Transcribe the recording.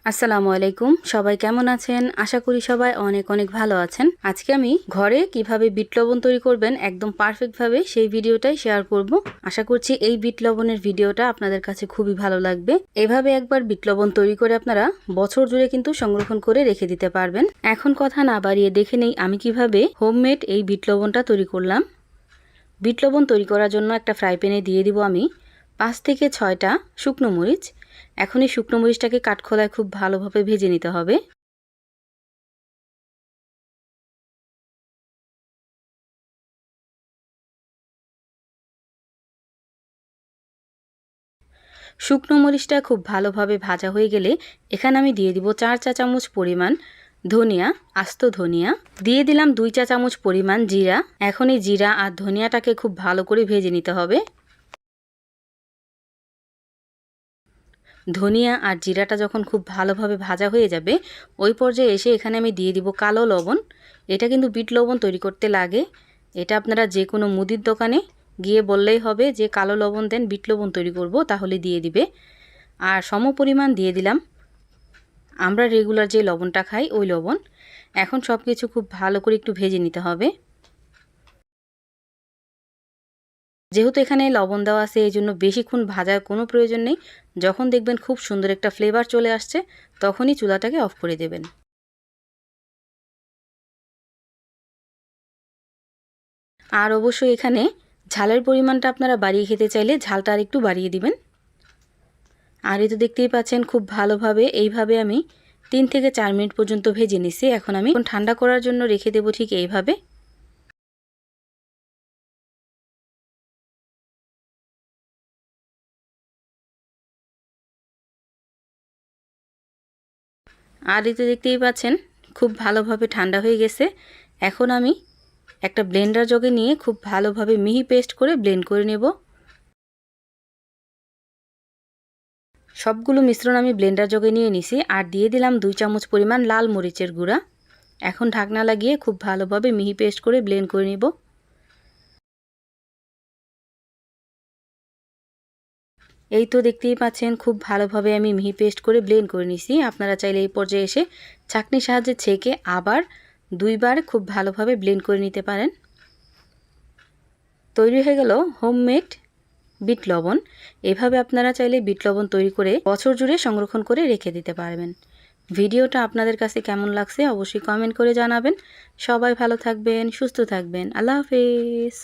আসসালামু আলাইকুম, সবাই কেমন আছেন? আশা করি সবাই অনেক অনেক ভালো আছেন। আজকে আমি ঘরে কিভাবে বিট লবণ তৈরি করবেন একদম পারফেক্ট ভাবে সেই ভিডিওটাই শেয়ার করব। আশা করছি এই বিট লবণের ভিডিওটা আপনাদের কাছে খুবই ভালো লাগবে। এভাবে একবার বিট লবণ তৈরি করে আপনারা বছর জুড়ে কিন্তু সংরক্ষণ করে রেখে দিতে পারবেন। এখন কথা না বাড়িয়ে দেখে নেই আমি কিভাবে হোমমেড এই বিট লবণটা তৈরি করলাম। বিট লবণ তৈরি করার জন্য একটা ফ্রাই প্যানে দিয়ে দিব আমি 5 থেকে 6টা শুকনো মরিচ। এখন এই শুকনো মরিচটাকে কাঠখোলায় খুব ভালোভাবে ভেজে নিতে হবে। শুকনো মরিচটা খুব ভালোভাবে ভাজা হয়ে গেলে এখানে আমি দিয়ে দিব 4 চা চামচ পরিমাণ ধনিয়া, আস্ত ধনিয়া। দিয়ে দিলাম 2 চা চামচ পরিমাণ জিরা। এখন এই জিরা আর ধনিয়াটাকে খুব ভালো করে ভেজে নিতে হবে। ধনিয়া আর জিরাটা যখন খুব ভালোভাবে ভাজা হয়ে যাবে ওই পর্যায়ে এসে এখানে আমি দিয়ে দিব কালো লবণ। এটা কিন্তু বিট লবণ তৈরি করতে লাগে। এটা আপনারা যে কোনো মুদির দোকানে গিয়ে বললেই হবে যে কালো লবণ দেন, বিট লবণ তৈরি করব, তাহলে দিয়ে দিবে। আর সম পরিমাণ দিয়ে দিলাম আমরা রেগুলার যে লবণটা খাই ওই লবণ। এখন সব কিছু খুব ভালো করে একটু ভেজে নিতে হবে। যেহেতু এখানে লবণ দেওয়া আছে এই জন্য বেশিক্ষণ ভাজার কোনো প্রয়োজন নেই। যখন দেখবেন খুব সুন্দর একটা ফ্লেভার চলে আসছে তখনই চুলাটাকে অফ করে দেবেন। আর অবশ্যই এখানে ঝালের পরিমাণটা আপনারা বাড়িয়ে খেতে চাইলে ঝালটা আর একটু বাড়িয়ে দিবেন। আর এই তো দেখতেই পাচ্ছেন খুব ভালোভাবে এইভাবে আমি 3 থেকে 4 মিনিট পর্যন্ত ভেজে নিছি। এখন আমি ঠান্ডা করার জন্য রেখে দেব ঠিক এইভাবে। আর এই তো দেখতেই পাচ্ছেন খুব ভালোভাবে ঠান্ডা হয়ে গেছে। এখন আমি একটা ব্লেন্ডার জগে নিয়ে খুব ভালোভাবে মিহি পেস্ট করে ব্লেন্ড করে নেব। সবগুলো মিশ্রণ আমি ব্লেন্ডার জগে নিয়ে নিছি। আর দিয়ে দিলাম 2 চামচ পরিমাণ লাল মরিচের গুঁড়া। এখন ঢাকনা লাগিয়ে খুব ভালোভাবে মিহি পেস্ট করে ব্লেন্ড করে নেব। এই তো দেখতেই পাচ্ছেন খুব ভালোভাবে আমি মিহি পেস্ট করে ব্লেন্ড করে নিছি। আপনারা চাইলে এই পর্যায়ে এসে ছাঁকনির সাহায্যে ছেঁকে আবার 2বার খুব ভালোভাবে ব্লেন্ড করে নিতে পারেন। তৈরি হয়ে গেল হোমমেড বিট লবণ। এভাবে আপনারা চাইলে বিট লবণ তৈরি করে বছর জুড়ে সংরক্ষণ করে রেখে দিতে পারবেন। ভিডিওটা আপনাদের কাছে কেমন লাগছে অবশ্যই কমেন্ট করে জানাবেন। সবাই ভালো থাকবেন, সুস্থ থাকবেন। আল্লাহ হাফেজ।